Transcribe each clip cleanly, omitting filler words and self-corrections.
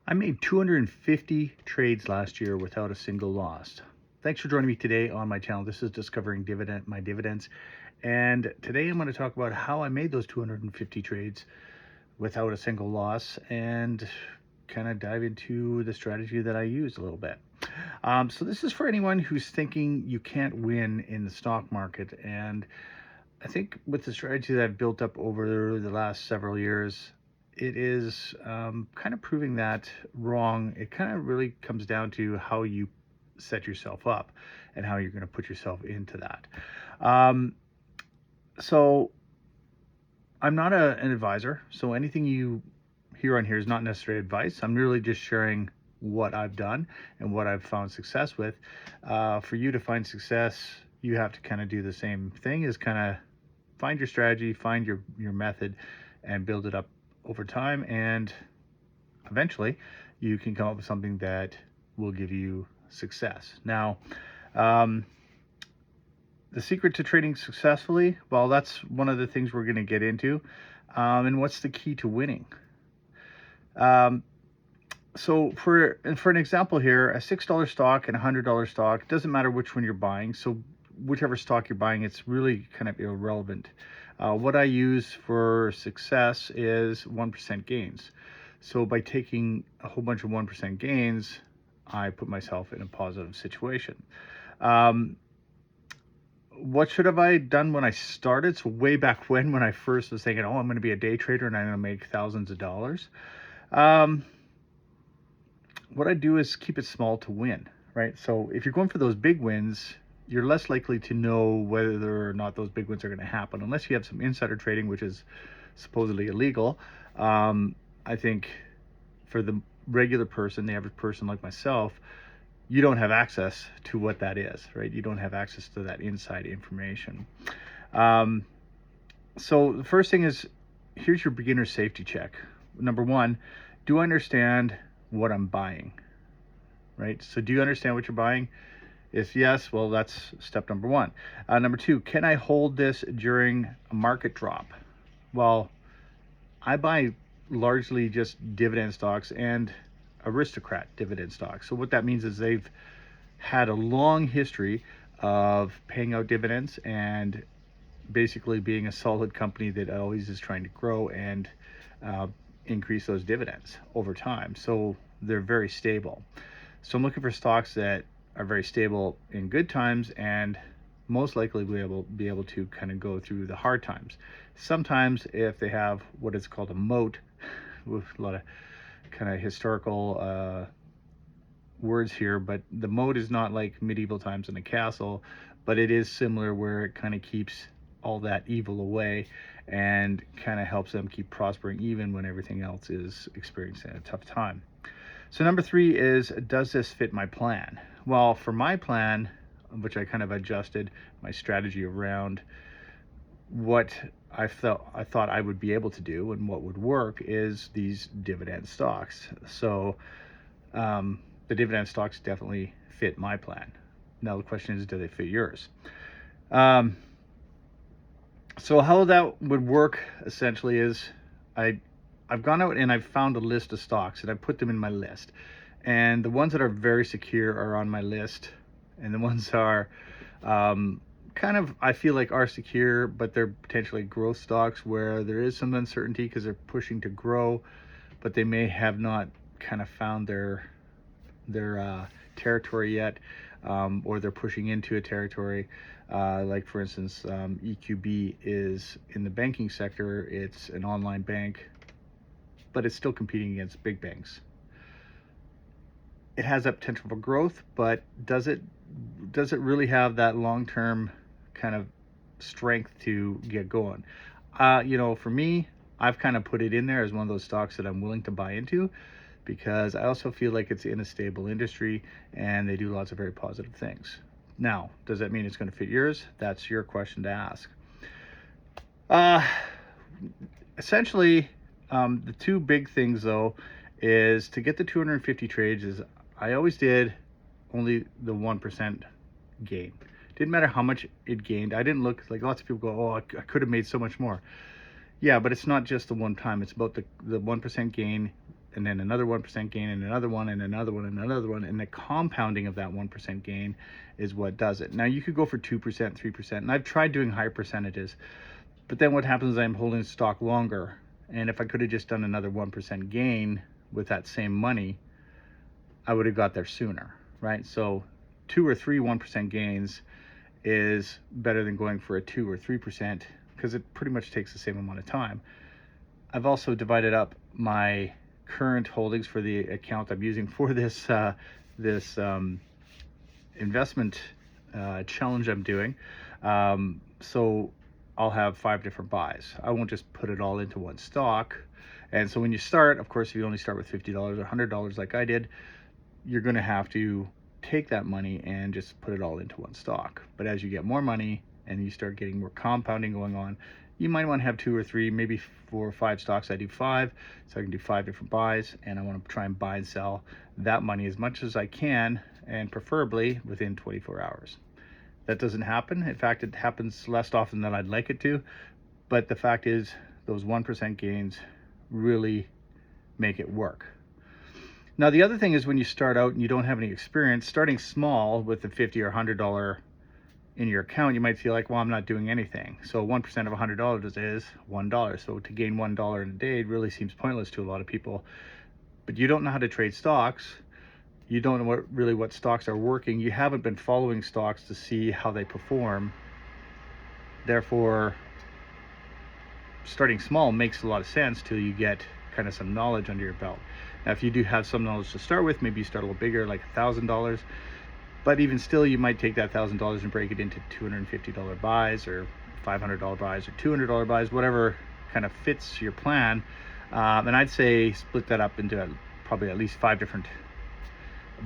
I made 250 trades last year without a single loss. Thanks for joining me today on my channel. This is Discovering My Dividends. And today I'm going to talk about how I made those 250 trades without a single loss and kind of dive into the strategy that I used a little bit. So this is for anyone who's thinking you can't win in the stock market. And I think with the strategy that I've built up over the last several years, it is kind of proving that wrong. It kind of really comes down to how you set yourself up and how you're going to put yourself into that. So I'm not an advisor, so anything you hear on here is not necessarily advice. I'm really just sharing what I've done and what I've found success with. For you to find success, you have to kind of do the same thing, is kind of find your strategy, find your method, and build it up over time, and eventually you can come up with something that will give you success. Now, the secret to trading successfully, well, that's one of the things we're going to get into. And what's the key to winning? So for an example here, a $6 stock and a $100 stock, doesn't matter which one you're buying. So whichever stock you're buying, it's really kind of irrelevant. What I use for success is 1% gains. So by taking a whole bunch of 1% gains, I put myself in a positive situation. What should have I done when I started? So way back when I first was thinking, oh, I'm going to be a day trader and I'm going to make thousands of dollars. What I do is keep it small to win, right? So if you're going for those big wins, you're less likely to know whether or not those big wins are going to happen, unless you have some insider trading, which is supposedly illegal. I think for the regular person, the average person like myself, you don't have access to what that is, right? You don't have access to that inside information. So the first thing is, here's your beginner safety check. Number one, do I understand what I'm buying, right? So do you understand what you're buying? If yes, well, that's step number one. Number two, can I hold this during a market drop? Well, I buy largely just dividend stocks and aristocrat dividend stocks. So what that means is they've had a long history of paying out dividends and basically being a solid company that always is trying to grow and increase those dividends over time. So they're very stable. So I'm looking for stocks that are very stable in good times and most likely be able to kind of go through the hard times. Sometimes if they have what is called a moat, with a lot of kind of historical words here, but the moat is not like medieval times in a castle, but it is similar, where it kind of keeps all that evil away and kind of helps them keep prospering even when everything else is experiencing a tough time. So number three is, does this fit my plan? Well, for my plan, which I kind of adjusted my strategy around what I thought I would be able to do and what would work, is these dividend stocks. So the dividend stocks definitely fit my plan. Now the question is, do they fit yours? So how that would work essentially is, I've gone out and I've found a list of stocks and I put them in my list. And the ones that are very secure are on my list. And the ones are kind of, I feel like, are secure, but they're potentially growth stocks where there is some uncertainty because they're pushing to grow, but they may have not kind of found their territory yet, or they're pushing into a territory. Like for instance, EQB is in the banking sector. It's an online bank, but it's still competing against big banks. It has that potential for growth, but does it really have that long-term kind of strength to get going? For me, I've kind of put it in there as one of those stocks that I'm willing to buy into, because I also feel like it's in a stable industry and they do lots of very positive things. Now, does that mean it's going to fit yours? That's your question to ask. Essentially, the two big things though is, to get the 250 trades, is I always did only the 1% gain. Didn't matter how much it gained. I didn't look, like lots of people go, oh, I could have made so much more. Yeah, but it's not just the one time. It's about the 1% gain and then another 1% gain, and another one, and another one, and another one, and the compounding of that 1% gain is what does it. Now you could go for 2%, 3%, and I've tried doing higher percentages, but then what happens is I'm holding stock longer, and if I could have just done another 1% gain with that same money, I would have got there sooner, right? So 2 or 3 1% gains is better than going for a 2 or 3%, because it pretty much takes the same amount of time. I've also divided up my current holdings for the account I'm using for this investment challenge I'm doing. So I'll have 5 different buys. I won't just put it all into one stock. And so when you start, of course, if you only start with $50 or $100 like I did, you're going to have to take that money and just put it all into one stock. But as you get more money and you start getting more compounding going on, you might want to have 2 or 3, maybe 4 or 5 stocks. I do 5, so I can do 5 different buys, and I want to try and buy and sell that money as much as I can, and preferably within 24 hours. That doesn't happen. In fact, it happens less often than I'd like it to, but the fact is those 1% gains really make it work. Now, the other thing is when you start out and you don't have any experience, starting small with the $50 or $100 in your account, you might feel like, well, I'm not doing anything. So 1% of $100 is $1. So to gain $1 in a day really seems pointless to a lot of people. But you don't know how to trade stocks. You don't know what stocks are working. You haven't been following stocks to see how they perform. Therefore, starting small makes a lot of sense till you get kind of some knowledge under your belt. Now, if you do have some knowledge to start with, maybe you start a little bigger, like $1,000. But even still, you might take that $1,000 and break it into $250 buys, or $500 buys, or $200 buys, whatever kind of fits your plan. And I'd say split that up into probably at least 5 different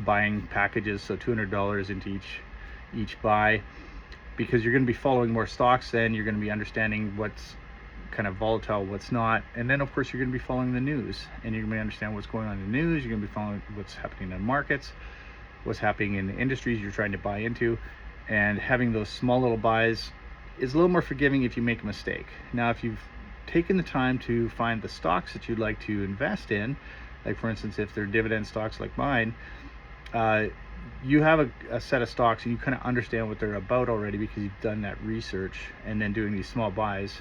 buying packages, so $200 into each buy, because you're going to be following more stocks. Then you're going to be understanding what's kind of volatile, what's not, and then of course you're going to be following the news, and you're going to understand what's going on in the news. You're going to be following what's happening in markets, what's happening in the industries you're trying to buy into, and having those small little buys is a little more forgiving if you make a mistake. Now, if you've taken the time to find the stocks that you'd like to invest in, like for instance, if they're dividend stocks like mine, you have a set of stocks and you kind of understand what they're about already because you've done that research, and then doing these small buys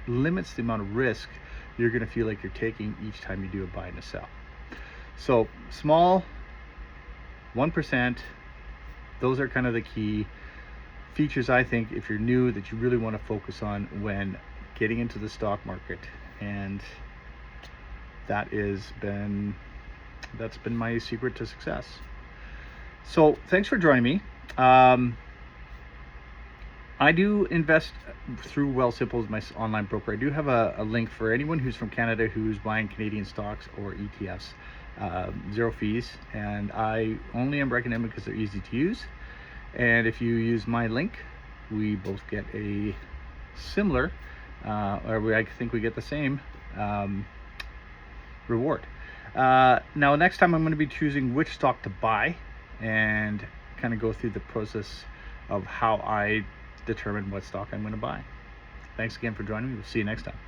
limits the amount of risk you're going to feel like you're taking each time you do a buy and a sell. So small, 1%, those are kind of the key features, I think, if you're new, that you really want to focus on when getting into the stock market. And that's been my secret to success. So thanks for joining me. I do invest through WealthSimple as my online broker. I do have a link for anyone who's from Canada who's buying Canadian stocks or ETFs. 0 fees, and I only am recommending because they're easy to use. And if you use my link, we both get a similar, I think we get the same reward. Now, next time I'm going to be choosing which stock to buy and kind of go through the process of how I determine what stock I'm going to buy. Thanks again for joining me. We'll see you next time.